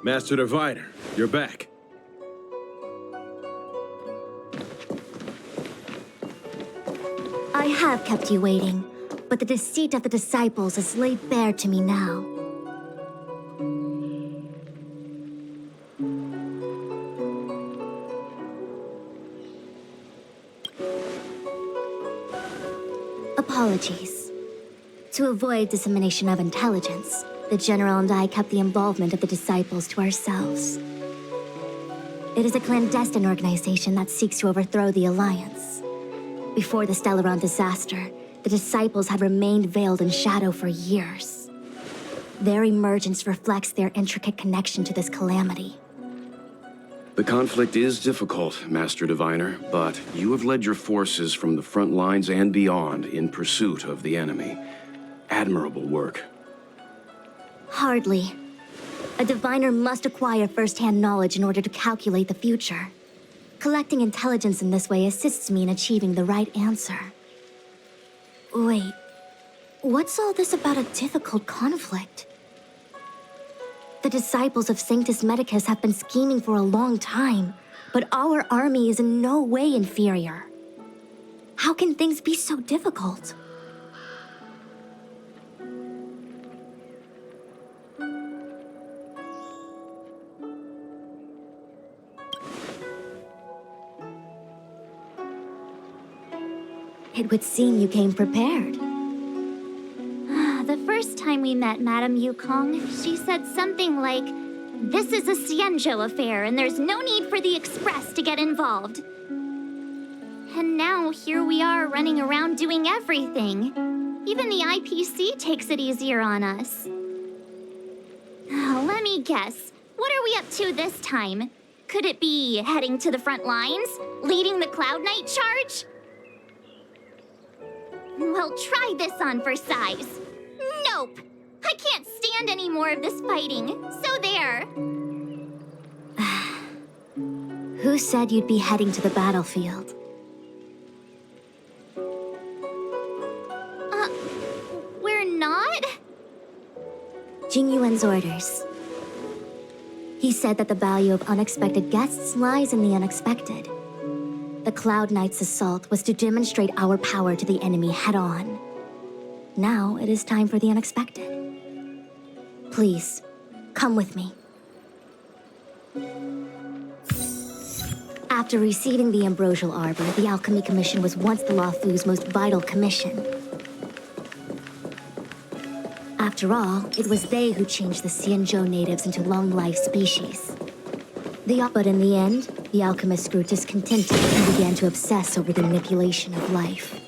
Master Diviner, you're back. I have kept you waiting, but the deceit of the disciples is laid bare to me now. Apologies. To avoid dissemination of intelligence, the General and I kept the involvement of the disciples to ourselves. It is a clandestine organization that seeks to overthrow the Alliance. Before the Stellaron disaster, the disciples had remained veiled in shadow for years. Their emergence reflects their intricate connection to this calamity. The conflict is difficult, Master Diviner, but you have led your forces from the front lines and beyond in pursuit of the enemy. Admirable work. Hardly. A diviner must acquire first-hand knowledge in order to calculate the future. Collecting intelligence in this way assists me in achieving the right answer. Wait, what's all this about a difficult conflict? The disciples of Sanctus Medicus have been scheming for a long time, but our army is in no way inferior. How can things be so difficult? It would seem you came prepared. The first time we met Madame Yukong, she said something like, "This is a Xianzhou affair and there's no need for the Express to get involved." And now here we are running around doing everything. Even the IPC takes it easier on us. Let me guess, what are we up to this time? Could it be heading to the front lines? Leading the Cloud Knight charge? Well, try this on for size. Nope! I can't stand any more of this fighting, so there. Who said you'd be heading to the battlefield? We're not? Jing Yuan's orders. He said that the value of unexpected guests lies in the unexpected. The Cloud Knight's assault was to demonstrate our power to the enemy head-on. Now it is time for the unexpected. Please, come with me. After receiving the Ambrosial Arbor, the Alchemy Commission was once the Luofu's most vital commission. After all, it was they who changed the Xianzhou natives into long-life species. But in the end, the alchemists grew discontented and began to obsess over the manipulation of life.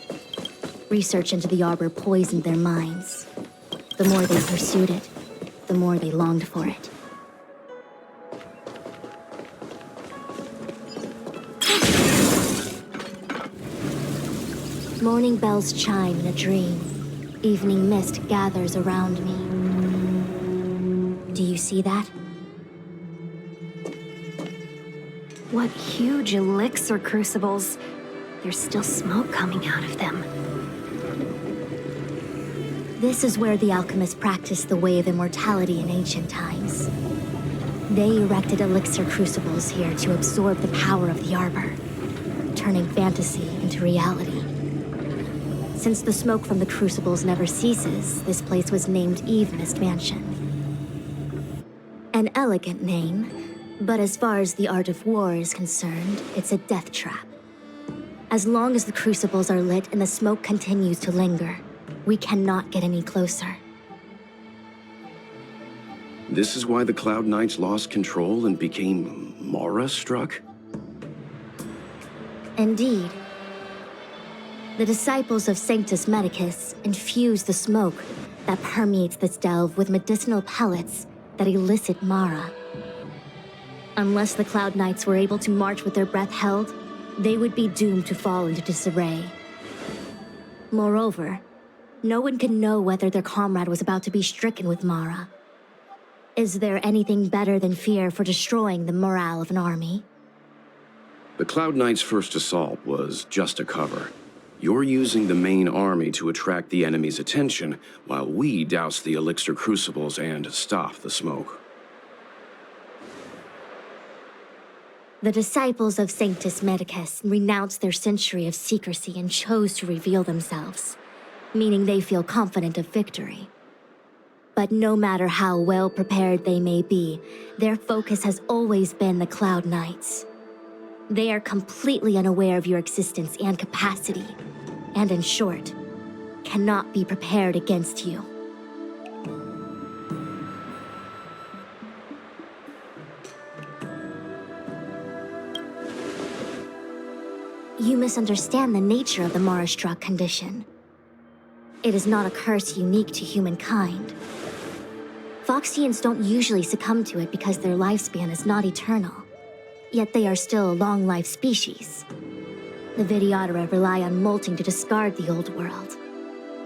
Research into the arbor poisoned their minds. The more they pursued it, the more they longed for it. Morning bells chime in a dream. Evening mist gathers around me. Do you see that? What huge elixir crucibles. There's still smoke coming out of them. This is where the alchemists practiced the way of immortality in ancient times. They erected elixir crucibles here to absorb the power of the arbor, turning fantasy into reality. Since the smoke from the crucibles never ceases, this place was named Eve Mist Mansion. An elegant name, but as far as the art of war is concerned, it's a death trap. As long as the crucibles are lit and the smoke continues to linger, we cannot get any closer. This is why the Cloud Knights lost control and became Mara-struck? Indeed. The disciples of Sanctus Medicus infuse the smoke that permeates this delve with medicinal pellets that elicit Mara. Unless the Cloud Knights were able to march with their breath held, they would be doomed to fall into disarray. Moreover, no one could know whether their comrade was about to be stricken with Mara. Is there anything better than fear for destroying the morale of an army? The Cloud Knights' first assault was just a cover. You're using the main army to attract the enemy's attention, while we douse the elixir crucibles and stop the smoke. The disciples of Sanctus Medicus renounced their century of secrecy and chose to reveal themselves, meaning they feel confident of victory. But no matter how well prepared they may be, their focus has always been the Cloud Knights. They are completely unaware of your existence and capacity, and in short, cannot be prepared against you. You misunderstand the nature of the Mara-struck condition. It is not a curse unique to humankind. Foxians don't usually succumb to it because their lifespan is not eternal. Yet they are still a long-life species. The Vidyadhara rely on molting to discard the old world.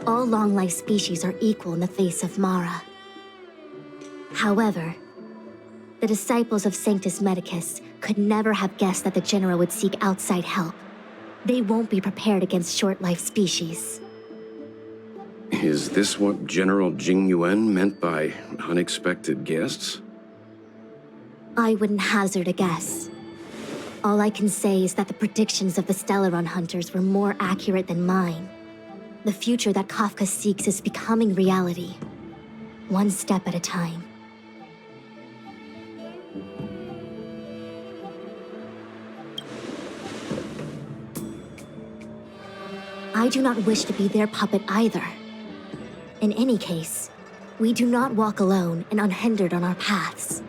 All long-life species are equal in the face of Mara. However, the disciples of Sanctus Medicus could never have guessed that the General would seek outside help. They won't be prepared against short-life species. Is this what General Jing Yuan meant by unexpected guests? I wouldn't hazard a guess. All I can say is that the predictions of the Stellaron hunters were more accurate than mine. The future that Kafka seeks is becoming reality, one step at a time. I do not wish to be their puppet either. In any case, we do not walk alone and unhindered on our paths.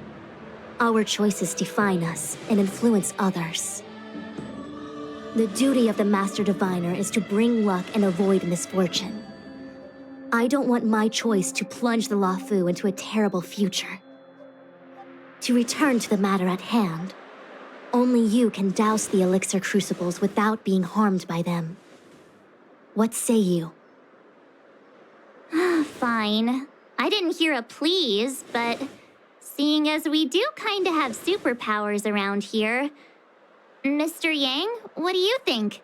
Our choices define us and influence others. The duty of the Master Diviner is to bring luck and avoid misfortune. I don't want my choice to plunge the Luofu into a terrible future. To return to the matter at hand, only you can douse the elixir crucibles without being harmed by them. What say you? Fine. I didn't hear a please, but seeing as we do kinda have superpowers around here, Mr. Yang, what do you think?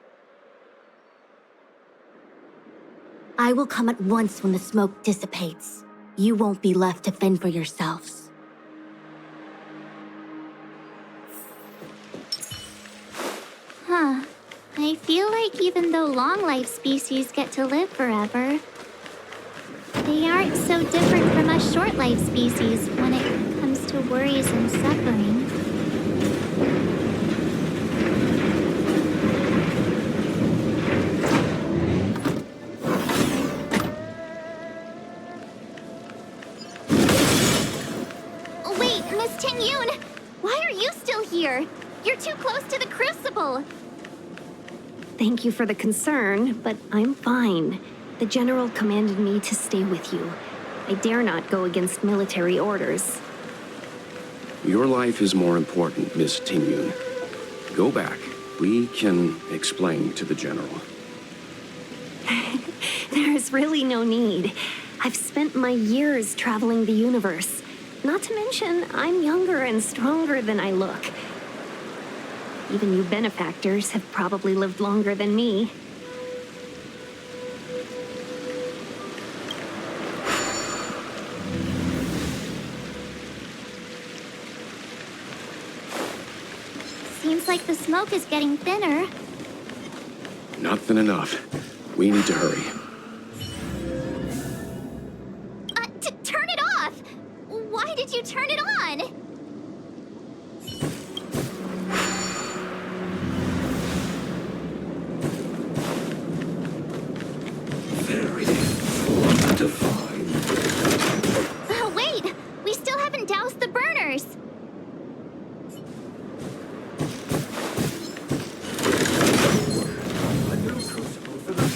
I will come at once when the smoke dissipates. You won't be left to fend for yourselves. Huh. I feel like even though long-life species get to live forever, they aren't so different from us short-life species when it comes to worries and suffering. Wait, Miss Ting-Yun! Why are you still here? You're too close to the Crucible! Thank you for the concern, but I'm fine. The General commanded me to stay with you. I dare not go against military orders. Your life is more important, Miss Ting-Yun. Go back. We can explain to the General. There's really no need. I've spent my years traveling the universe. Not to mention, I'm younger and stronger than I look. Even you benefactors have probably lived longer than me. Seems like the smoke is getting thinner. Not thin enough. We need to hurry. Turn it off! Why did you turn it on? Very fortified. Wait! We still haven't doused the burners! A new crucible for the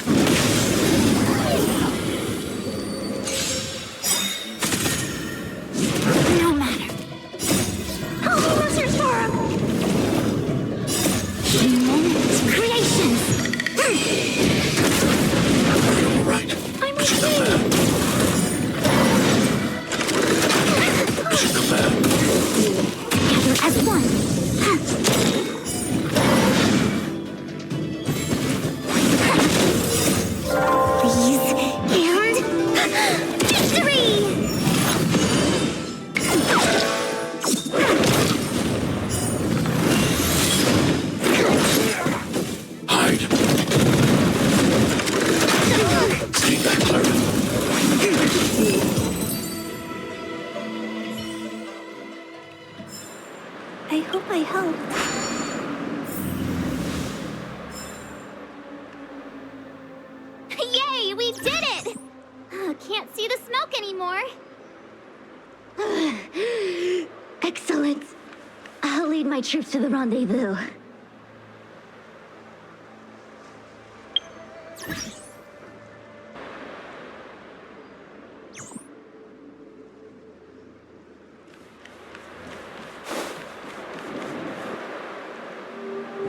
I hope I helped. Yay, we did it! Can't see the smoke anymore. Excellent. I'll lead my troops to the rendezvous.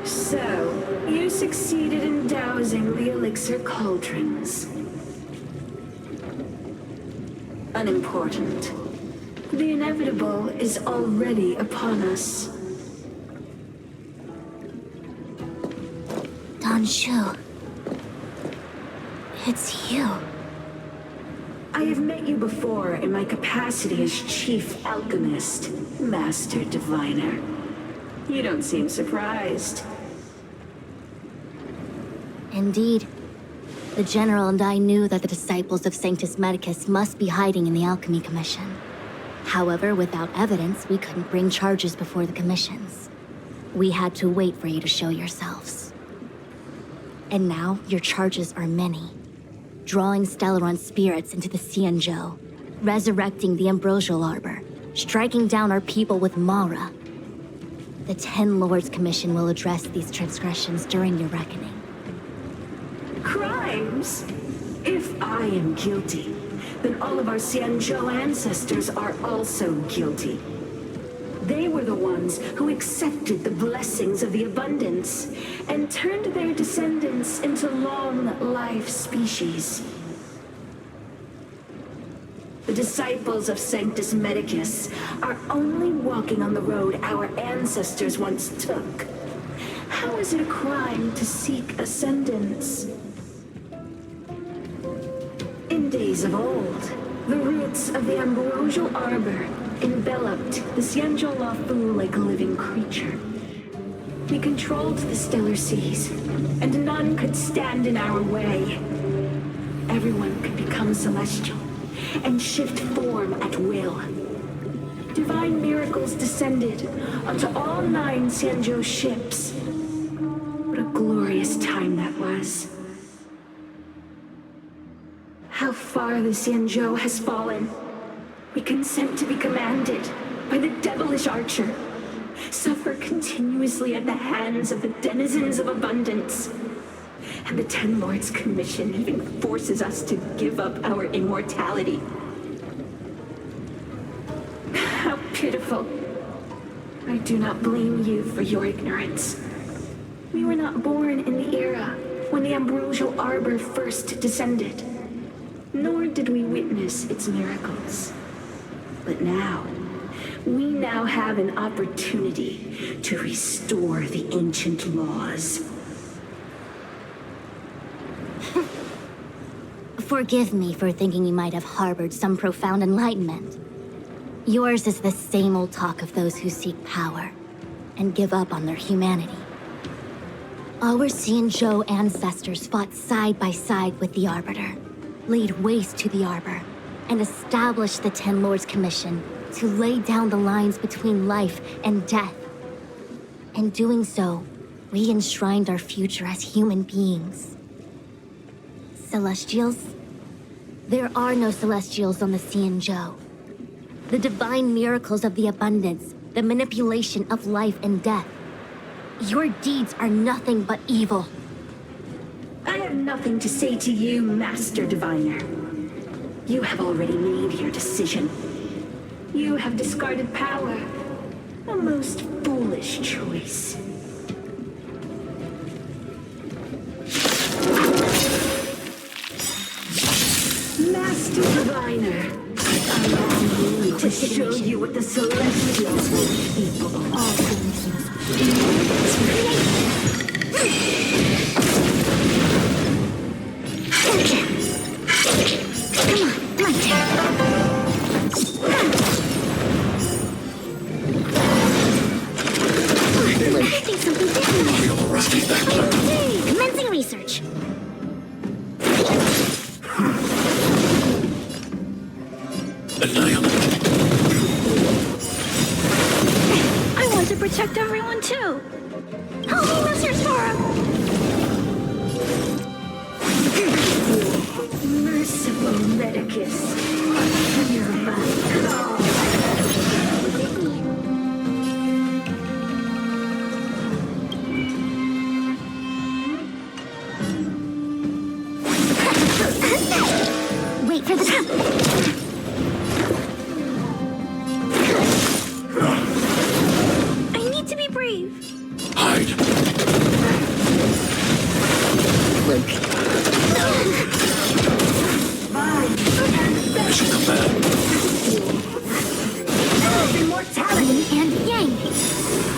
So, you succeeded in dousing the elixir cauldrons. Unimportant. The inevitable is already upon us. Don Shu. It's you. I have met you before in my capacity as Chief Alchemist, Master Diviner. You don't seem surprised. Indeed. The General and I knew that the disciples of Sanctus Medicus must be hiding in the Alchemy Commission. However, without evidence, we couldn't bring charges before the commissions. We had to wait for you to show yourselves. And now, your charges are many. Drawing Stellaron spirits into the Xianzhou, resurrecting the Ambrosial Arbor, striking down our people with Mara. The Ten Lords Commission will address these transgressions during your reckoning. Crimes? If I am guilty, then all of our Xianzhou ancestors are also guilty. They were the ones who accepted the blessings of the abundance and turned their descendants into long-life species. The disciples of Sanctus Medicus are only walking on the road our ancestors once took. How is it a crime to seek ascendance? In days of old, the roots of the Ambrosial Arbor enveloped the Xianzhou Luofu like a living creature. We controlled the stellar seas, and none could stand in our way. Everyone could become celestial and shift form at will. Divine miracles descended onto all 9 Xianzhou ships. What a glorious time that was. How far the Xianzhou has fallen. We consent to be commanded by the devilish archer, suffer continuously at the hands of the denizens of abundance. And the Ten Lords Commission even forces us to give up our immortality. How pitiful. I do not blame you for your ignorance. We were not born in the era when the Ambrosial Arbor first descended, nor did we witness its miracles. But now, we now have an opportunity to restore the ancient laws. Forgive me for thinking you might have harbored some profound enlightenment. Yours is the same old talk of those who seek power and give up on their humanity. Our Xianzhou ancestors fought side by side with the Arbiter, laid waste to the Arbor, and established the Ten Lords Commission to lay down the lines between life and death. In doing so, we enshrined our future as human beings. Celestials? There are no Celestials on the Xianzhou. The divine miracles of the abundance, the manipulation of life and death. Your deeds are nothing but evil. I have nothing to say to you, Master Diviner. You have already made your decision. You have discarded power. A most foolish choice. Master Diviner, allow me to show you what the Celestials will be capable of. All things Commencing research. Annihilate. I want to protect everyone too. Holy Master's Forum! Merciful Medicus. Hear my call. Wait for the top. I need to be brave. Hide. Mission command. Immortality and yang.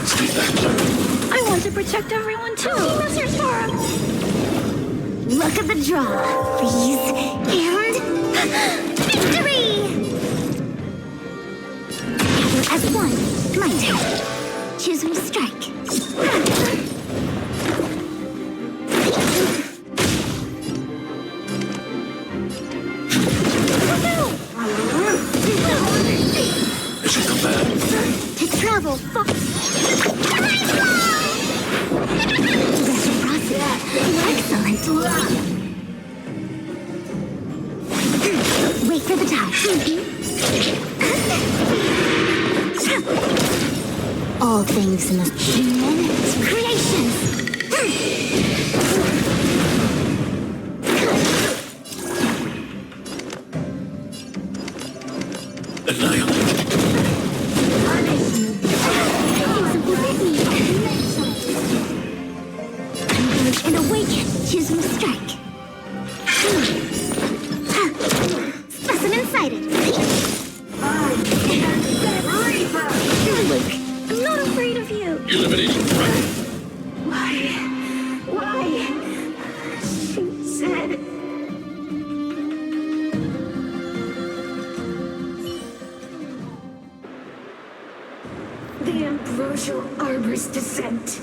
Stay back, Clara. I want to protect everyone too. Holy Master's Forum! Look at the draw. Freeze and victory! Gather as one. My turn. Choose who to strike. Mission command. To travel far. Excellent. Wait for the time. All things in the human creations. Annihilate. Converge and awaken. Choose who to strike. Specimen sighted. Luke. I'm not afraid of you. Eliminating threat. Why? She said... The ambrosial arbor's descent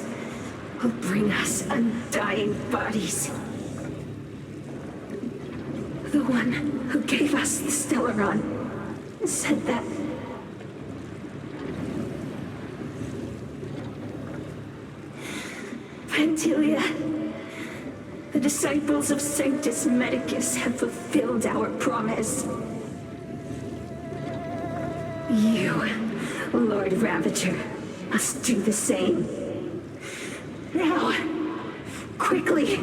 will bring us undying bodies. The one who gave us the Stellaron said that... Pantilia, the disciples of Sanctus Medicus have fulfilled our promise. You, Lord Ravager, must do the same. Now, quickly.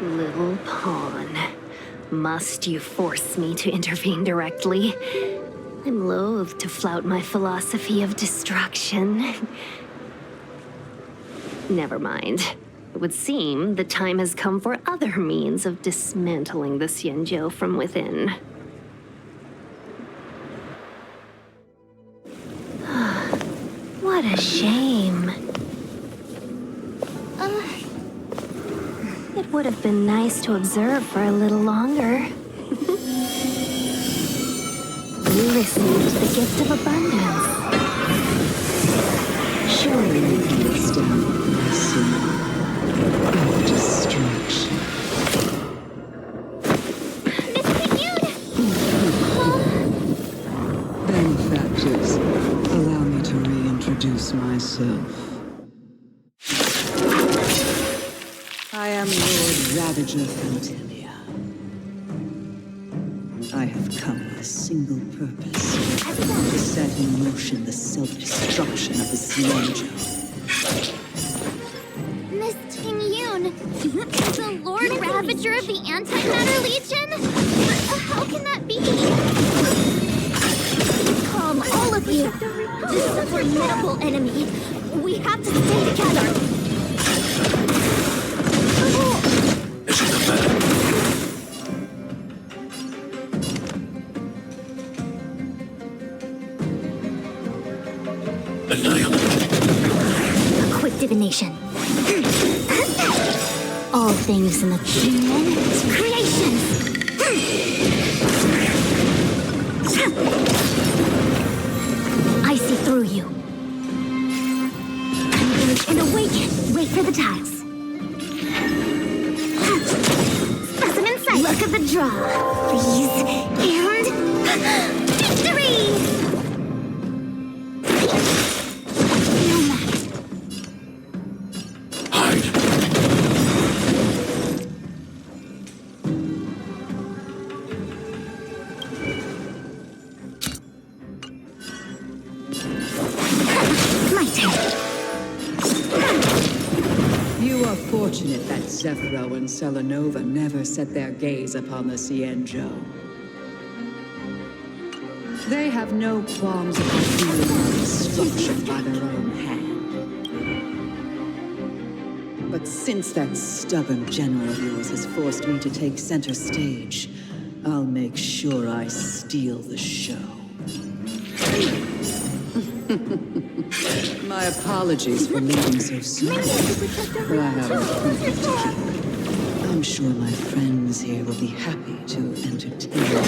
Little pawn. Must you force me to intervene directly? I'm loath to flout my philosophy of destruction. Never mind. It would seem the time has come for other means of dismantling the Xianzhou from within. What a shame. It would have been nice to observe for a little longer. You received the gift of abundance. Surely you can withstand mercy and destruction. Benefactors, allow me to reintroduce myself. I am Lord Ravager Fantilia. I have come with a single purpose: to set in motion the self-destruction of the Xianzhou. Miss Ting-Yun, is the Lord Ravager of the Antimatter Legion? How can that be? Calm, all of you. This is a formidable enemy. We have to stay together. Mission command. Annihilate. A quick divination. All things in the human creation. I see through you. Converge and awaken. Wait for the tiles. Specimen sight. Look at the draw. Freeze and victory! Zephyro and Selenova never set their gaze upon the Cienjo. They have no qualms about dealing destruction by their own hand. But since that stubborn general of yours has forced me to take center stage, I'll make sure I steal the show. My apologies for leaving so soon, but I have an appointment to keep. I'm sure my friends here will be happy to entertain you.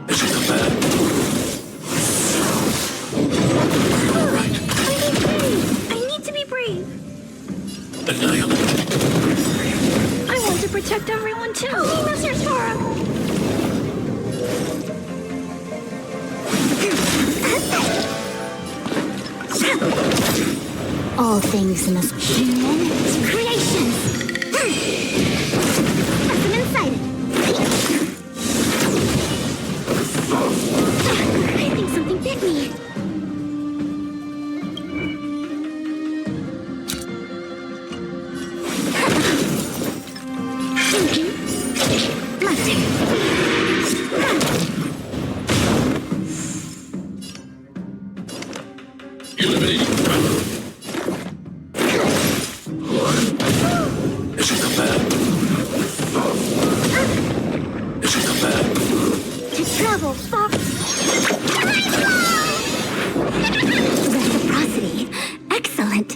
Is it the man? All right. I need to be brave. Annihilate. I want to protect everyone too. Oh, Master Tora. All things must human creations. Put them inside. I think something bit me. Eliminating threat. Is it the man? Is it the man? To travel far. Reciprocity. Excellent.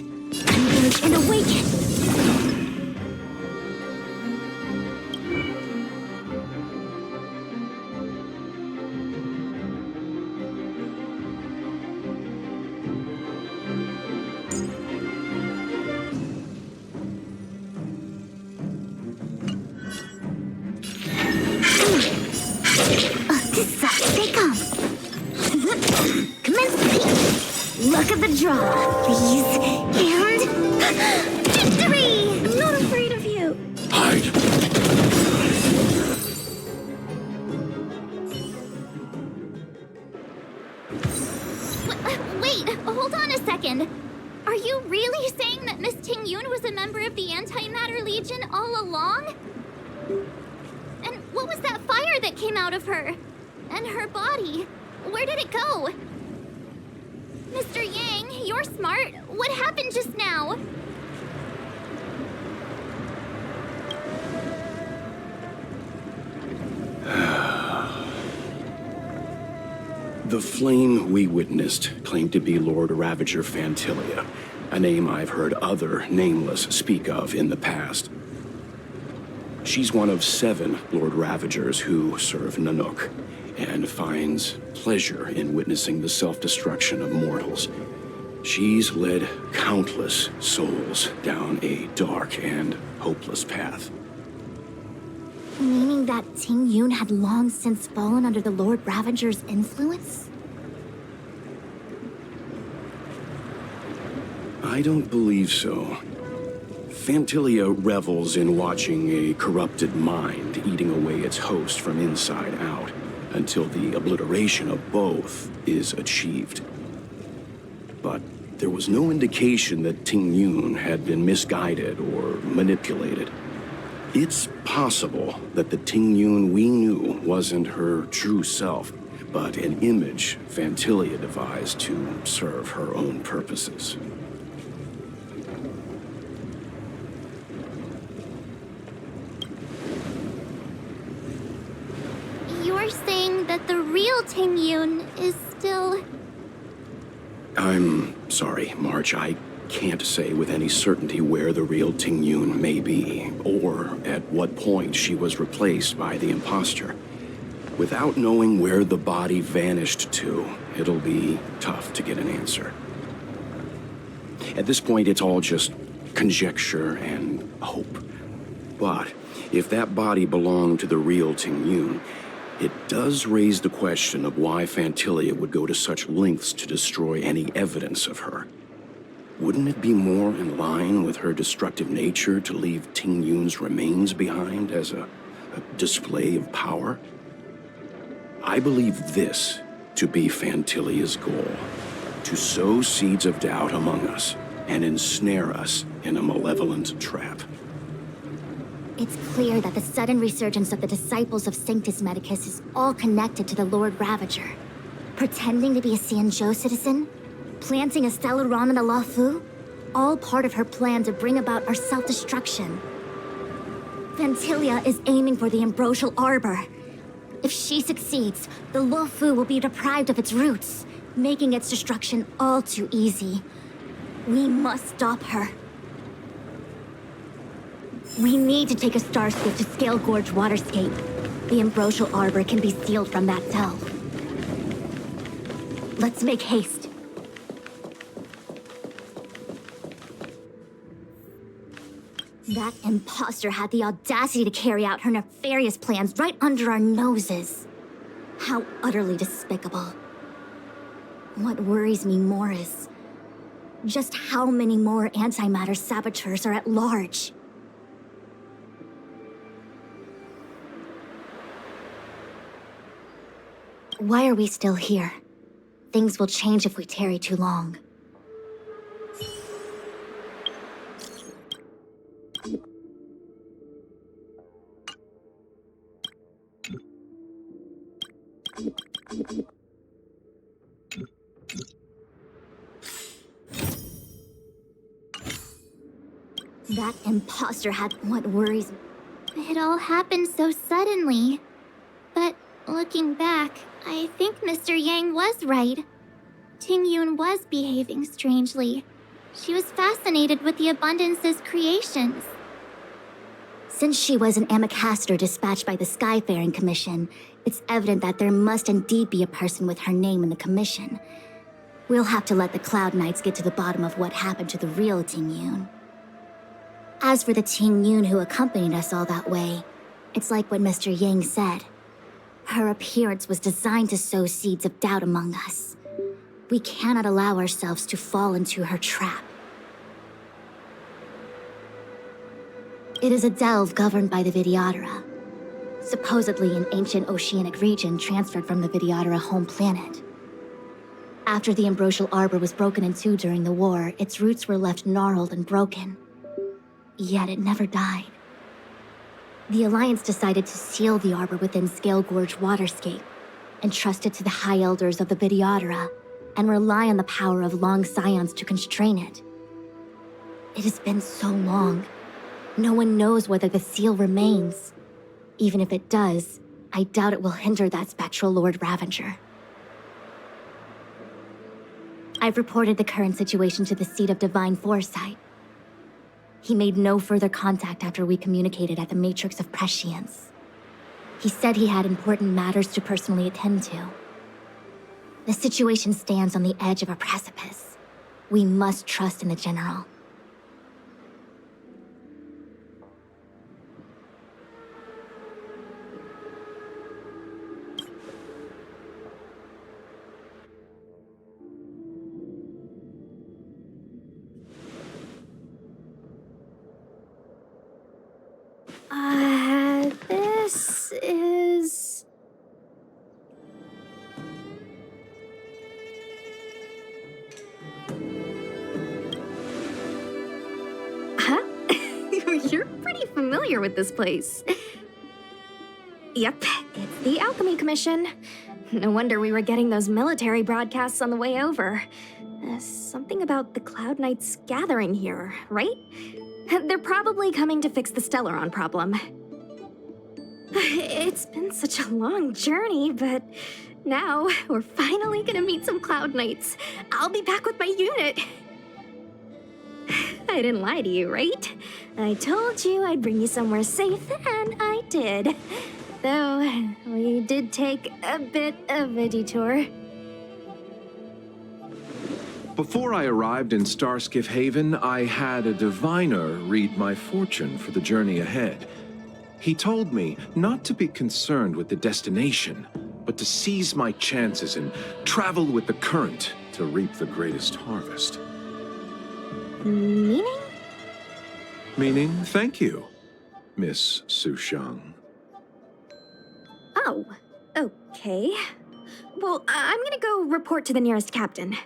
Converge and awaken. Stay calm. Commence. Luck of the draw. Freeze. And... victory! I'm not afraid of you. Hide. Wait, hold on a second. Are you really saying that Miss Ting Yun was a member of the Antimatter Legion all along? And what was that fire that came out of her? And her body? Where did it go? Mr. Yang, you're smart. What happened just now? The flame we witnessed claimed to be Lord Ravager Fantilia, a name I've heard other Nameless speak of in the past. She's one of 7 Lord Ravagers who serve Nanook, and finds pleasure in witnessing the self-destruction of mortals. She's led countless souls down a dark and hopeless path. Meaning that Ting Yun had long since fallen under the Lord Ravager's influence? I don't believe so. Fantilia revels in watching a corrupted mind eating away its host from inside out, until the obliteration of both is achieved. But there was no indication that Ting Yun had been misguided or manipulated. It's possible that the Ting Yun we knew wasn't her true self, but an image Fantilia devised to serve her own purposes. You're saying that the real Ting Yun is still... I'm sorry, March. I can't say with any certainty where the real Ting Yun may be, or at what point she was replaced by the imposter. Without knowing where the body vanished to, it'll be tough to get an answer. At this point, it's all just conjecture and hope. But if that body belonged to the real Ting Yun, it does raise the question of why Fantilia would go to such lengths to destroy any evidence of her. Wouldn't it be more in line with her destructive nature to leave Ting Yun's remains behind as a display of power? I believe this to be Fantilia's goal: to sow seeds of doubt among us and ensnare us in a malevolent trap. It's clear that the sudden resurgence of the disciples of Sanctus Medicus is all connected to the Lord Ravager. Pretending to be a Xianzhou citizen? Planting a Stellaron in the Luofu? All part of her plan to bring about our self-destruction. Vantilia is aiming for the Ambrosial Arbor. If she succeeds, the Luofu will be deprived of its roots, making its destruction all too easy. We must stop her. We need to take a Starskiff to Scale Gorge Waterscape. The Ambrosial Arbor can be sealed from that delve. Let's make haste. That imposter had the audacity to carry out her nefarious plans right under our noses. How utterly despicable. What worries me more is just how many more antimatter saboteurs are at large. Why are we still here? Things will change if we tarry too long. That imposter had what worries me. It all happened so suddenly. But looking back, I think Mr. Yang was right. Ting Yun was behaving strangely. She was fascinated with the Abundance's creations. Since she was an Amicastor dispatched by the Skyfaring Commission, it's evident that there must indeed be a person with her name in the commission. We'll have to let the Cloud Knights get to the bottom of what happened to the real Ting Yun. As for the Ting Yun who accompanied us all that way, it's like what Mr. Yang said. Her appearance was designed to sow seeds of doubt among us. We cannot allow ourselves to fall into her trap. It is a delve governed by the Vidyadhara, supposedly an ancient oceanic region transferred from the Vidyadhara home planet. After the Ambrosial Arbor was broken in two during the war, its roots were left gnarled and broken. Yet it never died. The Alliance decided to seal the arbor within Scale Gorge Waterscape, entrust it to the High Elders of the Vidyadhara, and rely on the power of long scions to constrain it. It has been so long. No one knows whether the seal remains. Even if it does, I doubt it will hinder that spectral Lord Ravager. I've reported the current situation to the Seat of Divine Foresight. He made no further contact after we communicated at the Matrix of Prescience. He said he had important matters to personally attend to. The situation stands on the edge of a precipice. We must trust in the General. This is... Huh? You're pretty familiar with this place. Yep, it's the Alchemy Commission. No wonder we were getting those military broadcasts on the way over. Something about the Cloud Knights gathering here, right? They're probably coming to fix the Stellaron problem. It's been such a long journey, but now we're finally gonna meet some Cloud Knights. I'll be back with my unit. I didn't lie to you, right? I told you I'd bring you somewhere safe, and I did. Though, we did take a bit of a detour. Before I arrived in Starskiff Haven, I had a diviner read my fortune for the journey ahead. He told me not to be concerned with the destination, but to seize my chances and travel with the current to reap the greatest harvest. Meaning? Meaning, thank you, Miss Sushang. Oh, okay. Well, I'm gonna go report to the nearest captain.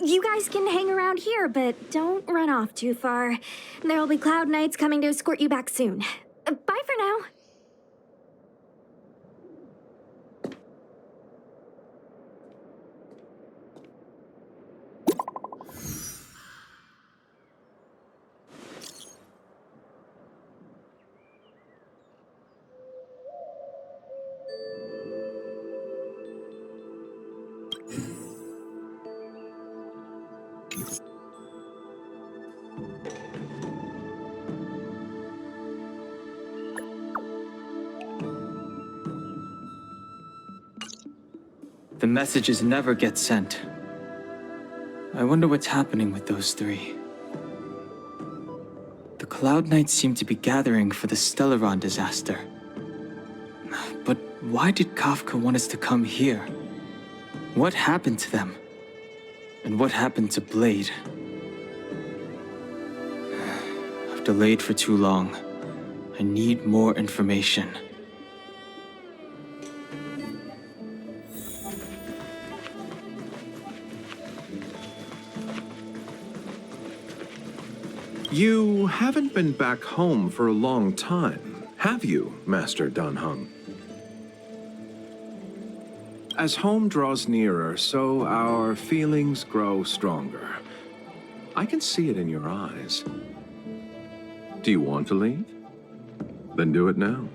You guys can hang around here, but don't run off too far. There'll be Cloud Knights coming to escort you back soon. Bye for now. The messages never get sent. I wonder what's happening with those three. The Cloud Knights seem to be gathering for the Stellaron disaster. But why did Kafka want us to come here? What happened to them? And what happened to Blade? I've delayed for too long. I need more information. You haven't been back home for a long time, have you, Master Danheng? As home draws nearer, so our feelings grow stronger. I can see it in your eyes. Do you want to leave? Then do it now.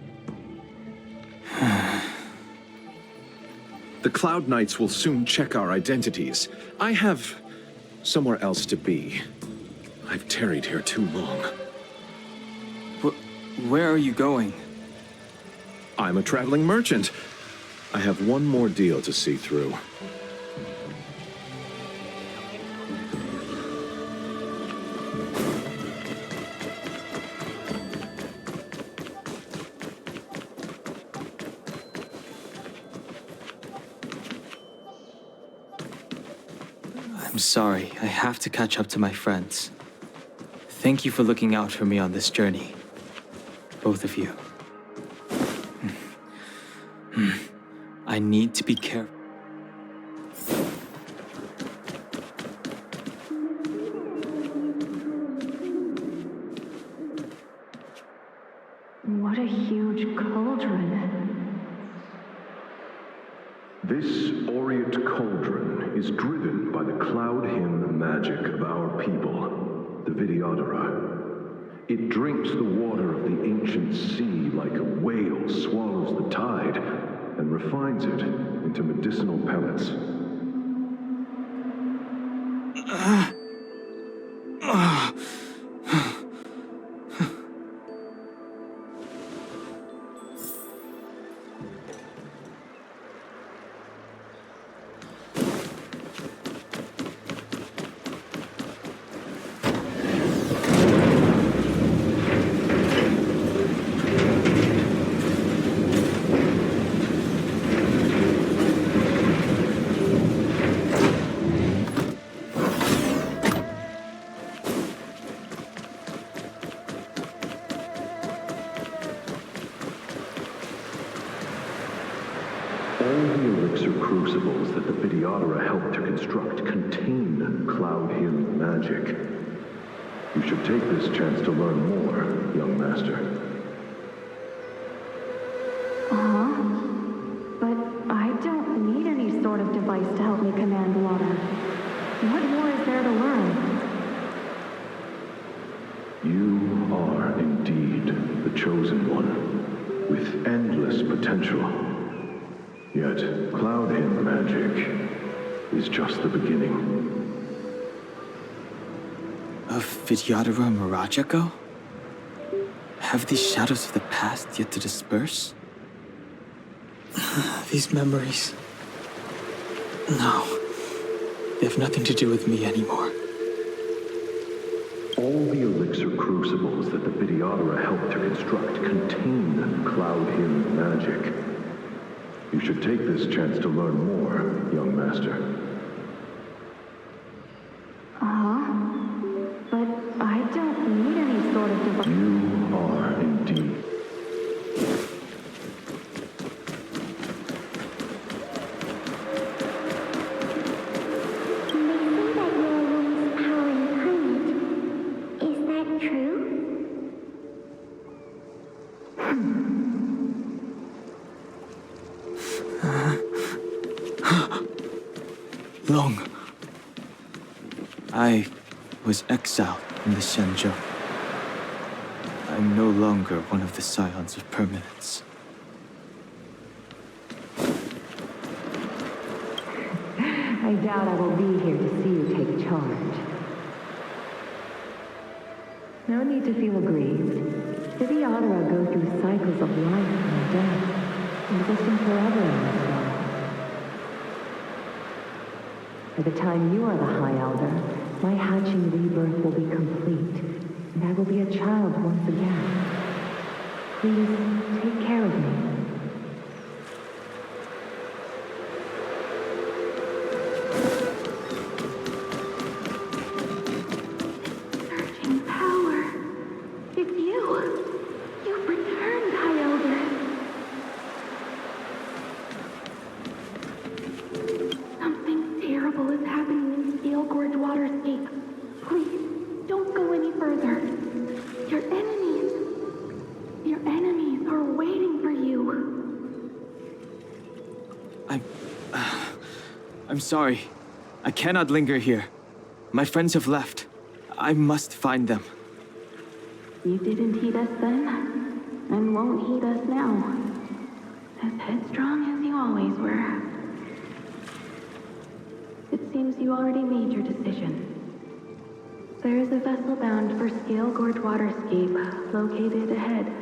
The Cloud Knights will soon check our identities. I have somewhere else to be. I've tarried here too long. Where are you going? I'm a traveling merchant. I have one more deal to see through. I'm sorry, I have to catch up to my friends. Thank you for looking out for me on this journey. Both of you. I need to be careful. What a huge cauldron. This aureate cauldron is driven by the cloud hymn magic of our people, the Vidyadhara. It drinks the water of the ancient sea like a whale swallows the tide and refines it into medicinal pellets. Crucibles that the Vidyadhara helped to construct contain cloud hymn magic. You should take this chance to learn more, young master. But I don't need any sort of device to help me command water. What more is there to learn? You are indeed the chosen one, with endless potential. Yet, cloud hymn magic is just the beginning. Of Vidyadhara Mirajako? Have these shadows of the past yet to disperse? These memories... No. They have nothing to do with me anymore. All the elixir crucibles that the Vidyadhara helped to construct contain cloud hymn magic. You should take this chance to learn more, young master. But I don't need any sort of device. You are indeed. They say that long. I was exiled from the Xianzhou. I'm no longer one of the Scions of Permanence. I doubt I will be here to see you take charge. No need to feel aggrieved. The Viadra go through cycles of life and death, existing forever in this world. By the time you are the High Elder, my hatching rebirth will be complete, and I will be a child once again. Please, take care of me. Surging power. It's you. You've returned, High Elder. Something terrible is happening in Steel Gorge Waterscape. Please, don't go any further. Your enemies are waiting for you. I'm sorry. I cannot linger here. My friends have left. I must find them. You didn't heed us then, and won't heed us now. As headstrong as you always were. It seems you already made your decision. There is a vessel bound for Scale Gorge Waterscape, located ahead.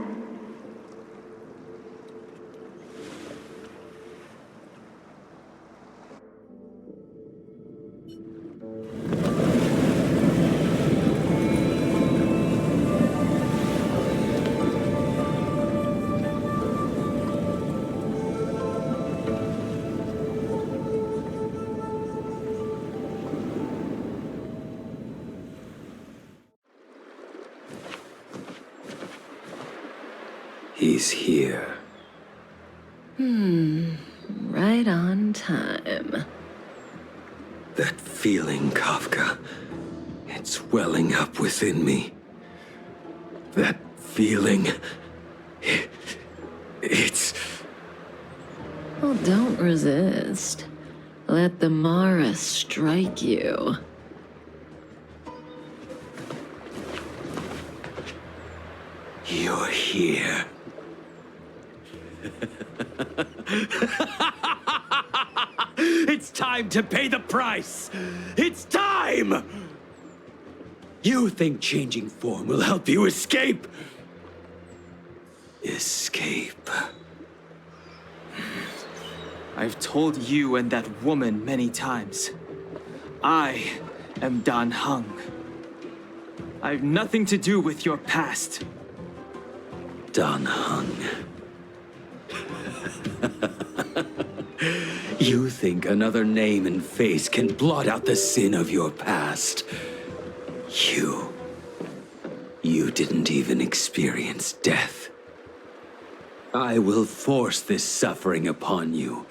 He's here. Right on time. That feeling, Kafka. It's welling up within me. That feeling. It's... Well, don't resist. Let the Mara strike you. You're here. It's time to pay the price! It's time! You think changing form will help you escape? Escape. I've told you and that woman many times. I am Dan Heng. I've nothing to do with your past. Dan Heng. You think another name and face can blot out the sin of your past? You didn't even experience death. I will force this suffering upon you,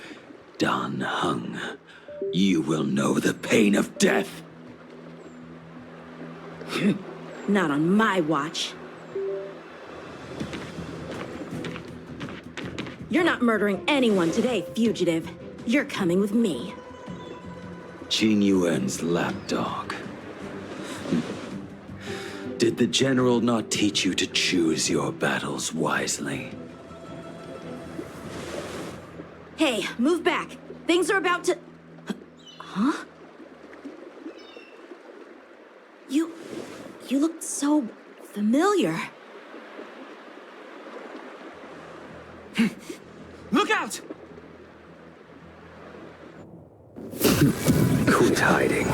Dan Heng. You will know the pain of death. Not on my watch. You're not murdering anyone today, fugitive. You're coming with me. Jing Yuan's lapdog. Did the general not teach you to choose your battles wisely? Hey, move back. Things are about to... Huh? You look so familiar. Look out! Quit hiding.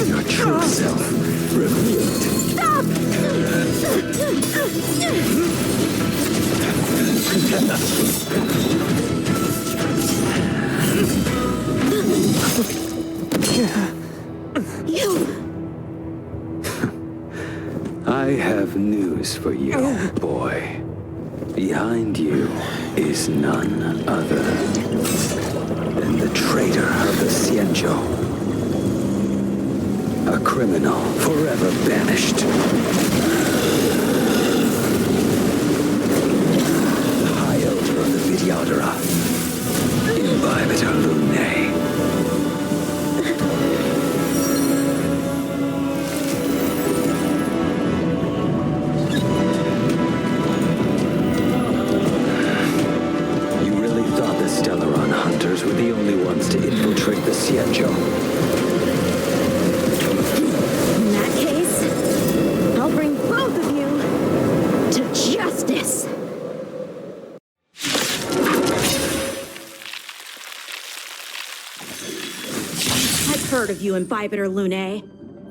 Your true self revealed. Stop! I have news for you, boy. Behind you is none other than the traitor of the Xianzhou. A criminal forever banished. High Elder of the Vidyadhara. Imbibitor Lunae. heard of you and Bibiter Lunae.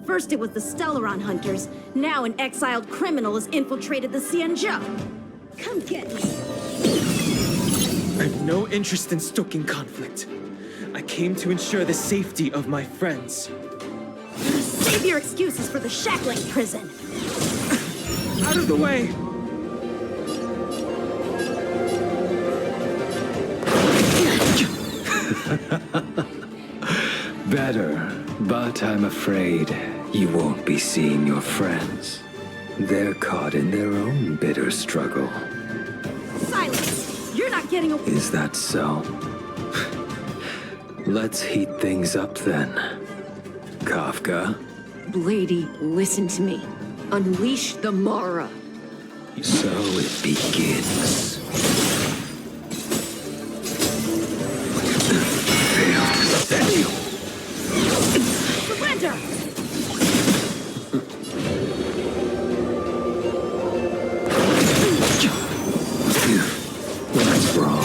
First it was the Stellaron Hunters, now an exiled criminal has infiltrated the Xianzhou. Come get me. I have no interest in stoking conflict. I came to ensure the safety of my friends. Save your excuses for the shackling prison. Out of the way! Better, but I'm afraid you won't be seeing your friends. They're caught in their own bitter struggle. Silence! You're not getting away. Is that so? Let's heat things up then. Kafka? Lady, listen to me. Unleash the Mara. So it begins. Surrender! What's wrong?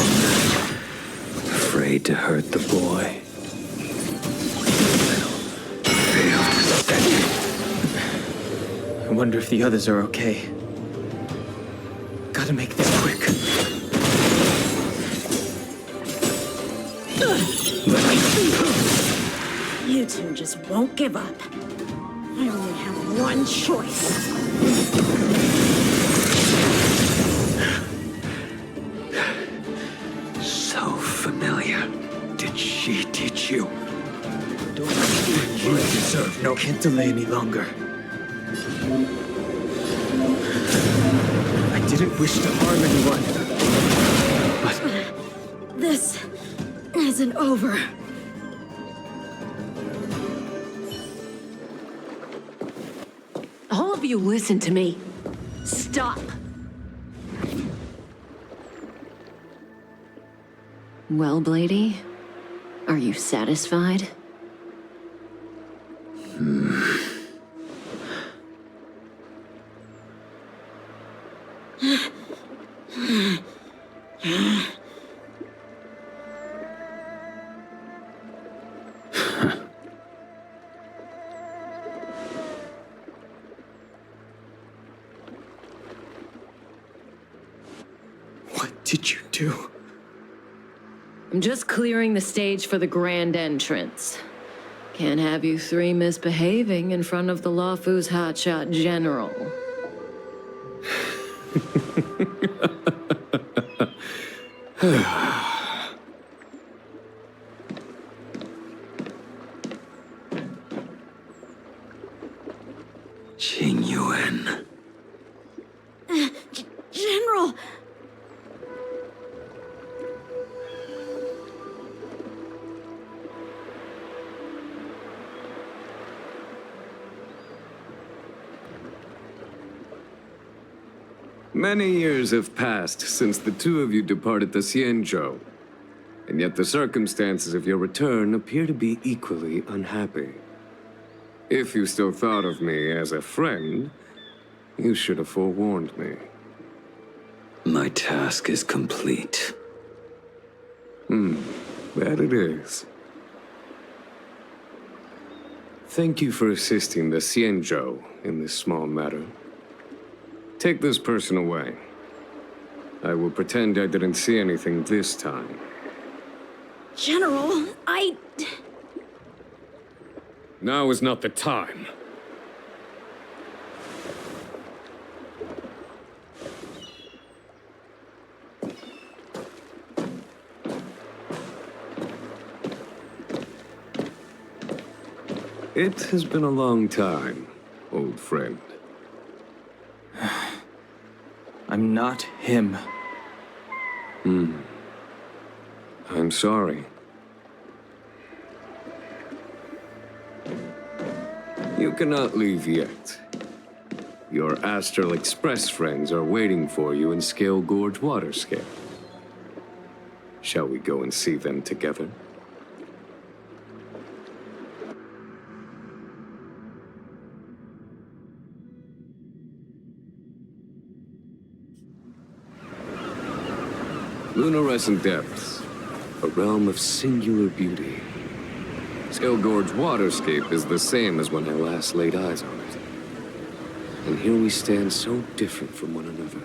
Afraid to hurt the boy? I wonder if the others are okay. Gotta make this quick. You two just won't give up. I only have one choice. So familiar. Did she teach you? Don't you deserve no. Can't delay any longer. I didn't wish to harm anyone, but This isn't over. All of you listen to me. Stop. Well, Blady, are you satisfied? what did you do? I'm just clearing the stage for the grand entrance. Can't have you three misbehaving in front of the Luofu's hotshot general. Qing Yuan. General! Many years have passed since the two of you departed the Xianzhou, and yet the circumstances of your return appear to be equally unhappy. If you still thought of me as a friend, you should have forewarned me. My task is complete. That it is. Thank you for assisting the Xianzhou in this small matter. Take this person away. I will pretend I didn't see anything this time. General, Now is not the time. It has been a long time, old friend. I'm not him. I'm sorry. You cannot leave yet. Your Astral Express friends are waiting for you in Scale Gorge Waterscape. Shall we go and see them together? Lunarescent depths, a realm of singular beauty. Skelgorge's waterscape is the same as when I last laid eyes on it. And here we stand so different from one another.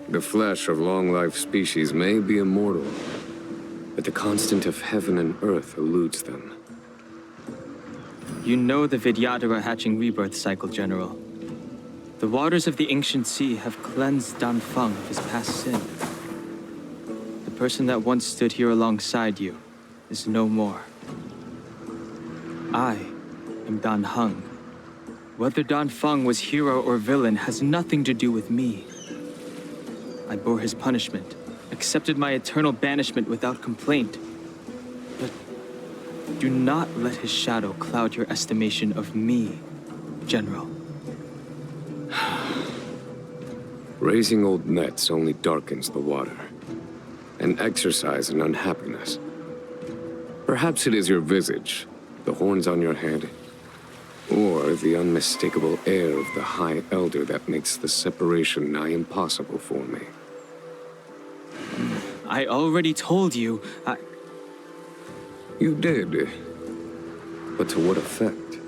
The flesh of long-life species may be immortal, but the constant of heaven and earth eludes them. You know the Vidyadhara hatching rebirth cycle, General. The waters of the ancient sea have cleansed Danfeng of his past sin. The person that once stood here alongside you is no more. I am Dan Heng. Whether Danfeng was hero or villain has nothing to do with me. I bore his punishment, accepted my eternal banishment without complaint. But do not let his shadow cloud your estimation of me, General. Raising old nets only darkens the water, and exercise in unhappiness. Perhaps it is your visage, the horns on your head, or the unmistakable air of the High Elder that makes the separation nigh impossible for me. I already told you, You did. But to what effect?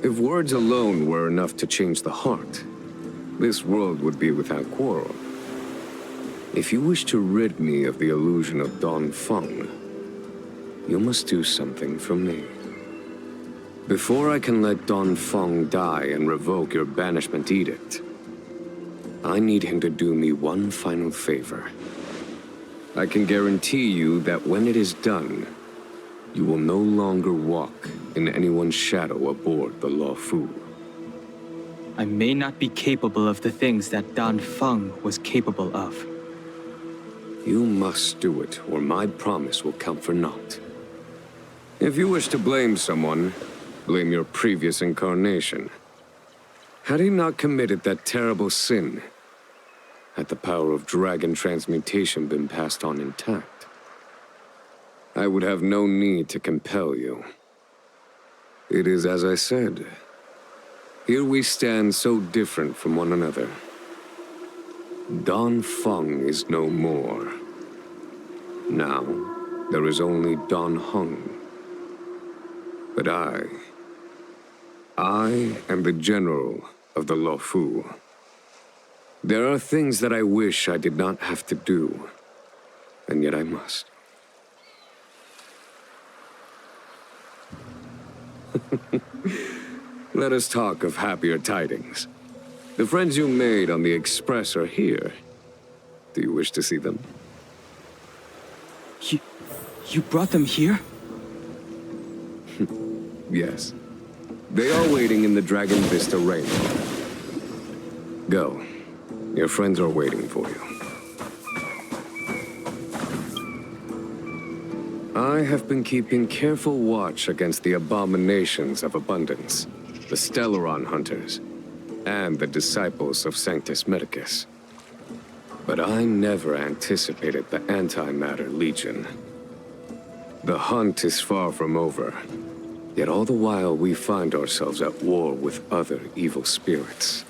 If words alone were enough to change the heart, this world would be without quarrel. If you wish to rid me of the illusion of Danfeng, you must do something for me. Before I can let Danfeng die and revoke your banishment edict, I need him to do me one final favor. I can guarantee you that when it is done, you will no longer walk in anyone's shadow aboard the Luofu. I may not be capable of the things that Danfeng was capable of. You must do it, or my promise will count for naught. If you wish to blame someone, blame your previous incarnation. Had he not committed that terrible sin, had the power of dragon transmutation been passed on intact, I would have no need to compel you. It is as I said. Here we stand so different from one another. Danfeng is no more. Now, there is only Dan Heng. But I am the general of the Luofu. There are things that I wish I did not have to do, and yet I must. Let us talk of happier tidings. The friends you made on the Express are here. Do you wish to see them? You brought them here? Yes. They are waiting in the Dragon Vista Rainbow. Go. Your friends are waiting for you. I have been keeping careful watch against the abominations of abundance, the Stellaron hunters, and the disciples of Sanctus Medicus. But I never anticipated the Antimatter Legion. The hunt is far from over, yet all the while we find ourselves at war with other evil spirits.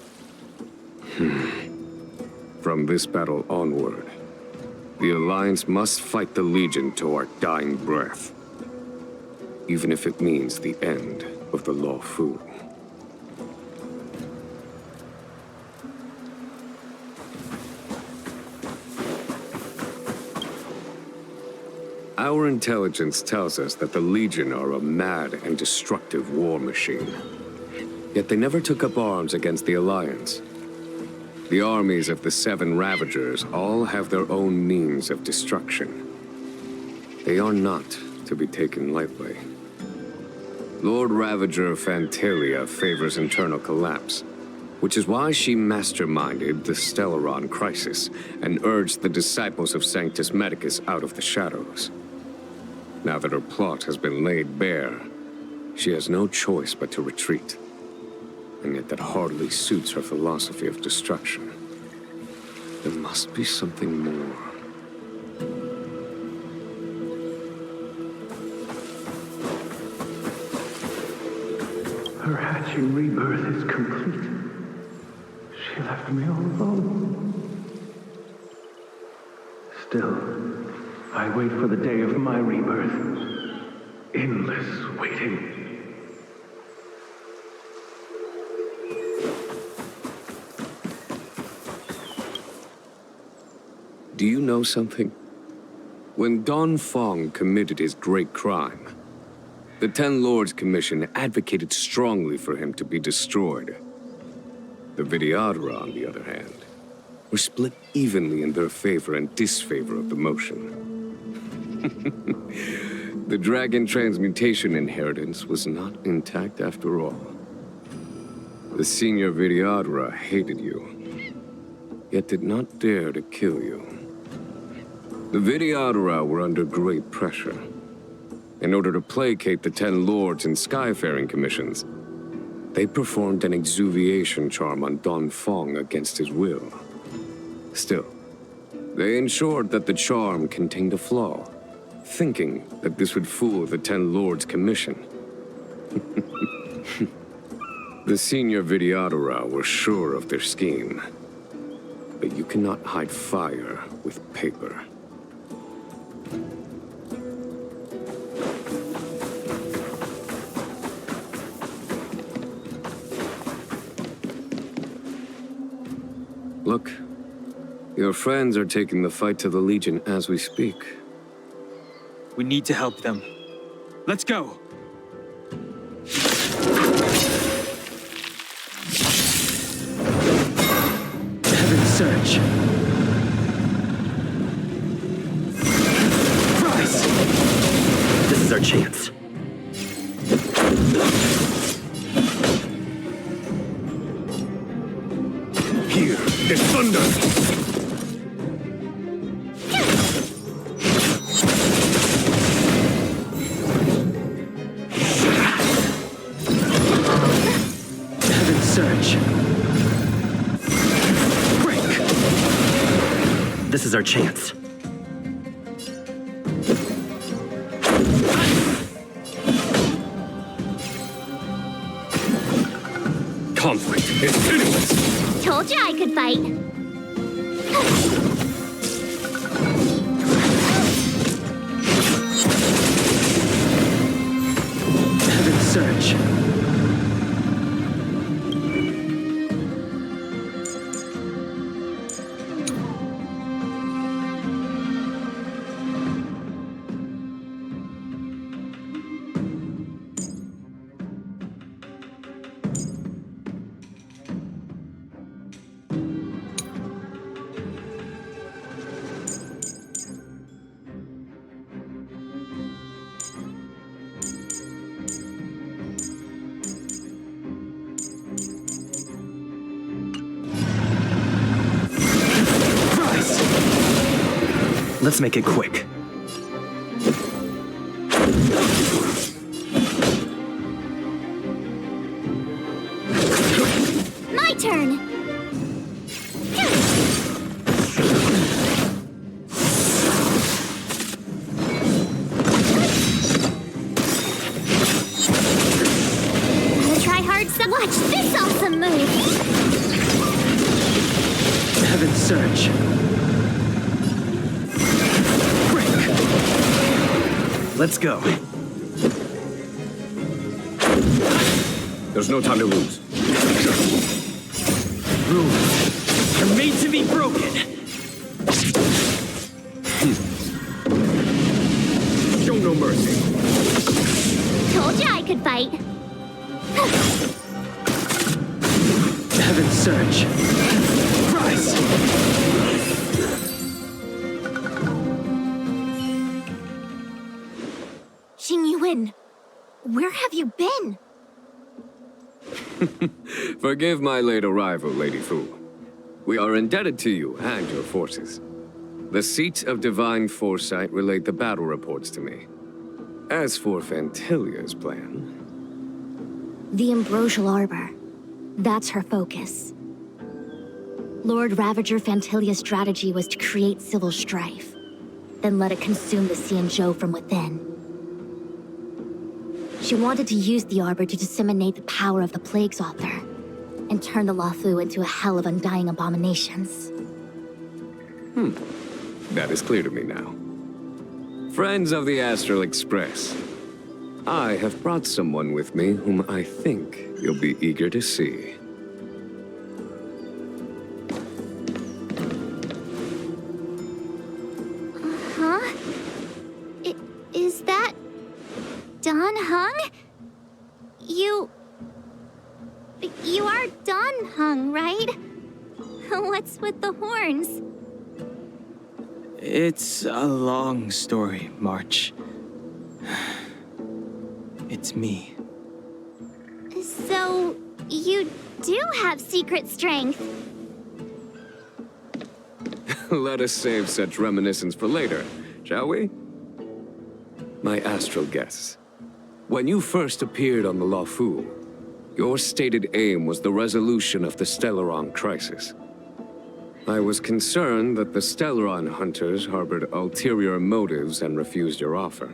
From this battle onward, the Alliance must fight the Legion to our dying breath, even if it means the end of the Luofu. Our intelligence tells us that the Legion are a mad and destructive war machine. Yet they never took up arms against the Alliance. The armies of the Seven Ravagers all have their own means of destruction. They are not to be taken lightly. Lord Ravager Fantalia favors internal collapse, which is why she masterminded the Stellaron crisis and urged the disciples of Sanctus Medicus out of the shadows. Now that her plot has been laid bare, she has no choice but to retreat. And yet that hardly suits her philosophy of destruction. There must be something more. Her hatching rebirth is complete. She left me all alone. Still, I wait for the day of my rebirth. endless waiting. Do you know something? When Don Fong committed his great crime, the Ten Lords Commission advocated strongly for him to be destroyed. The Videodora, on the other hand, were split evenly in their favor and disfavor of the motion. The dragon transmutation inheritance was not intact after all. The senior Videodora hated you, yet did not dare to kill you. The Videodora were under great pressure. In order to placate the Ten Lords and Skyfaring Commissions, they performed an exuviation charm on Don Fong against his will. Still, they ensured that the charm contained a flaw, thinking that this would fool the Ten Lords Commission. The senior Videodora were sure of their scheme, but you cannot hide fire with paper. Look, your friends are taking the fight to the Legion as we speak. We need to help them. Let's go! Heaven's Search. Rise! This is our chance. Here, the thunder! Search. Break! This is our chance. Conflict is pitiless! Told you I could fight. Heaven's Search. Let's make it quick. My turn! Gotta try hard so watch this awesome move! Heaven's Search. Let's go. There's no time to lose. Rules are made to be broken. Show no mercy. Told you I could fight. Heaven's Search. Rise! Where have you been? Forgive my late arrival, Lady Fu. We are indebted to you and your forces. The seats of divine foresight relate the battle reports to me. As for Fantilia's plan... The Ambrosial Arbor. That's her focus. Lord Ravager Fantilia's strategy was to create civil strife, then let it consume the Xianzhou from within. She wanted to use the Arbor to disseminate the power of the Plague's Author, and turn the Luofu into a hell of undying abominations. That is clear to me now. Friends of the Astral Express, I have brought someone with me whom I think you'll be eager to see. Huh? Is that... Don Hung? You are Don Hung, right? What's with the horns? It's a long story, March. It's me. So, you do have secret strength. Let us save such reminiscence for later, shall we? My astral guess. When you first appeared on the Luofu, your stated aim was the resolution of the Stellaron crisis. I was concerned that the Stellaron hunters harbored ulterior motives and refused your offer.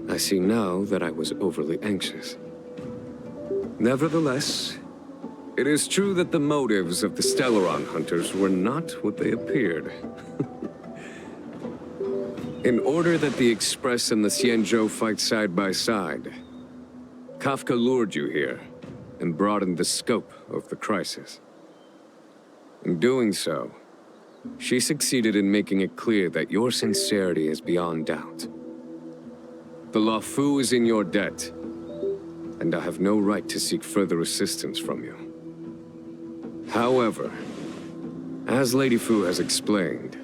I see now that I was overly anxious. Nevertheless, it is true that the motives of the Stellaron hunters were not what they appeared. In order that the Express and the Xianzhou fight side by side, Kafka lured you here and broadened the scope of the crisis. In doing so, she succeeded in making it clear that your sincerity is beyond doubt. The Luofu is in your debt, and I have no right to seek further assistance from you. However, as Lady Fu has explained,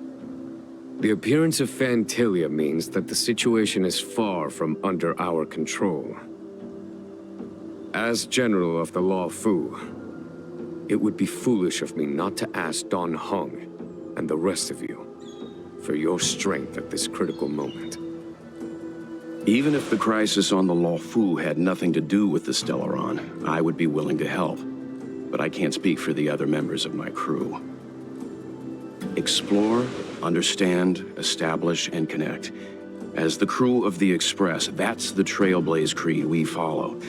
the appearance of Phantilia means that the situation is far from under our control. As General of the Luofu, it would be foolish of me not to ask Don Hung and the rest of you for your strength at this critical moment. Even if the crisis on the Luofu had nothing to do with the Stellaron, I would be willing to help. But I can't speak for the other members of my crew. Explore, understand, establish, and connect. As the crew of the Express, that's the Trailblaze creed we follow.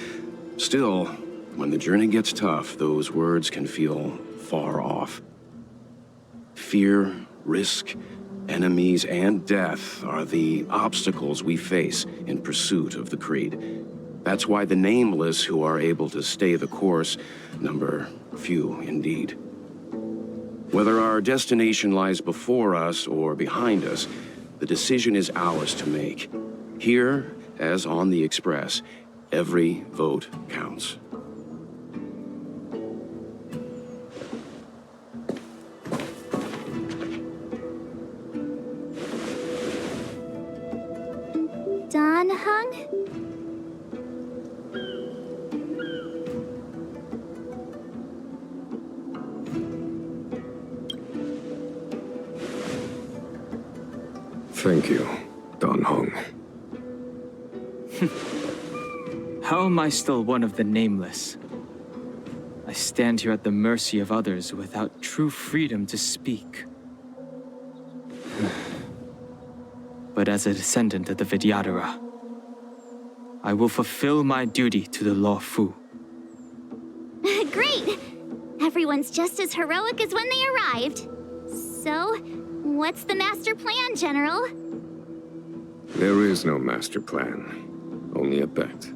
Still, when the journey gets tough, those words can feel far off. Fear, risk, enemies, and death are the obstacles we face in pursuit of the creed. That's why the nameless who are able to stay the course number few indeed. Whether our destination lies before us or behind us, the decision is ours to make. Here, as on the Express, every vote counts. Don Hung? Thank you, Don Hung. How am I still one of the nameless? I stand here at the mercy of others without true freedom to speak. But as a descendant of the Vidyadhara, I will fulfill my duty to the Luofu. Great! Everyone's just as heroic as when they arrived. So, what's the master plan, General? There is no master plan, only a bet.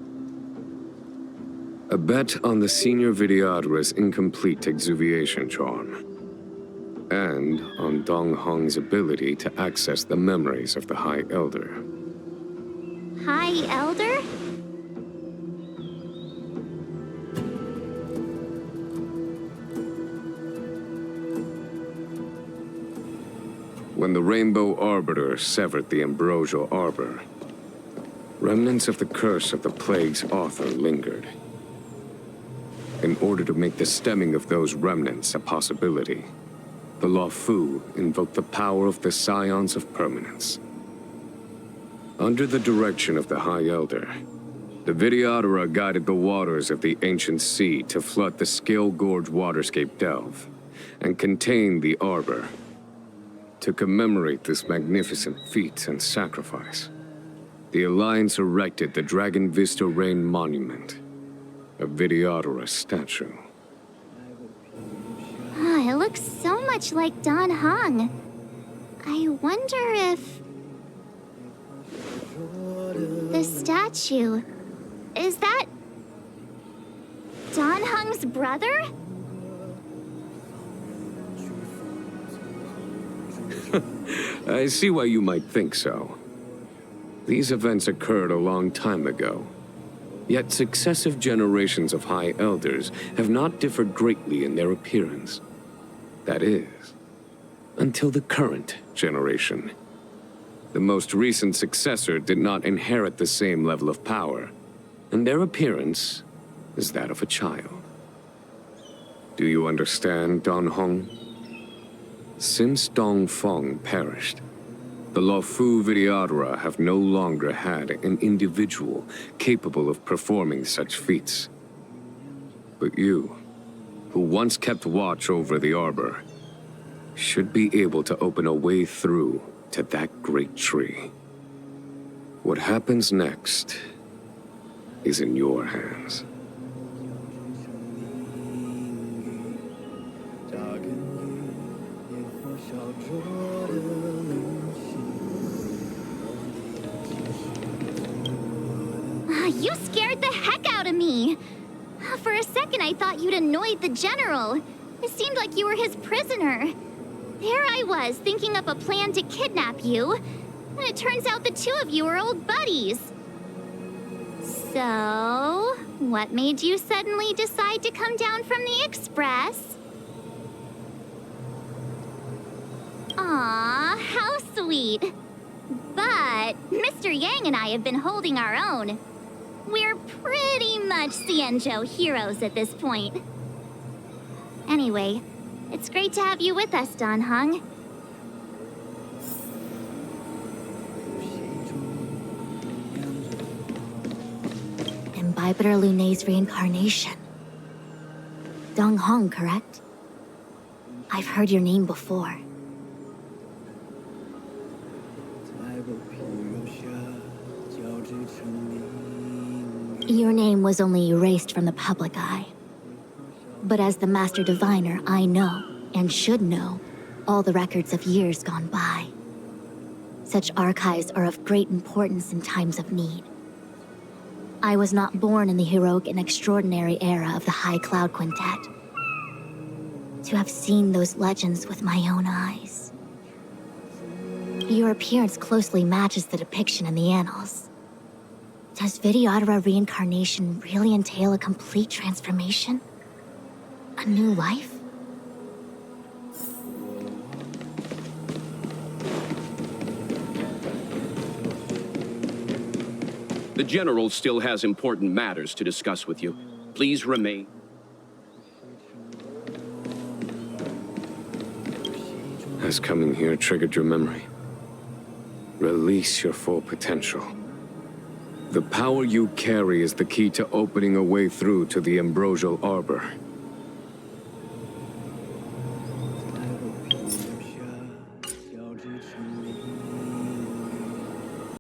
A bet on the senior Vidyadhara's incomplete exuviation charm. And on Dong Hong's ability to access the memories of the High Elder. High Elder? When the Rainbow Arbiter severed the Ambrosial Arbor, remnants of the curse of the Plague's author lingered. In order to make the stemming of those remnants a possibility, the Luofu invoked the power of the Scions of Permanence. Under the direction of the High Elder, the Vidyadhara guided the waters of the ancient sea to flood the Scale Gorge waterscape delve and contain the Arbor. To commemorate this magnificent feat and sacrifice, the Alliance erected the Dragon Vista Rain Monument, a Vidyadhara statue. It looks so much like Don Hung. I wonder if... The statue. Is that... Dan Heng's brother? I see why you might think so. These events occurred a long time ago. Yet successive generations of High Elders have not differed greatly in their appearance. That is, until the current generation. The most recent successor did not inherit the same level of power, and their appearance is that of a child. Do you understand, Dan Heng? Since Dongfeng perished, the Luofu Videodora have no longer had an individual capable of performing such feats. But you, who once kept watch over the arbor, should be able to open a way through to that great tree. What happens next is in your hands. You scared the heck out of me! For a second, I thought you'd annoyed the general. It seemed like you were his prisoner. There I was, thinking up a plan to kidnap you, and it turns out the two of you are old buddies. So, what made you suddenly decide to come down from the Express? Aw, how sweet. But Mr. Yang and I have been holding our own. We're pretty much Xianzhou heroes at this point. Anyway, it's great to have you with us, Dan Heng. Imbibitor Lunay's reincarnation. Dong Heng, correct? I've heard your name before. Your name was only erased from the public eye. But as the Master Diviner, I know, and should know, all the records of years gone by. Such archives are of great importance in times of need. I was not born in the heroic and extraordinary era of the High Cloud Quintet. To have seen those legends with my own eyes. Your appearance closely matches the depiction in the annals. Does Videodora reincarnation really entail a complete transformation? A new life? The General still has important matters to discuss with you. Please remain. Has coming here triggered your memory? Release your full potential. The power you carry is the key to opening a way through to the Ambrosial Arbor.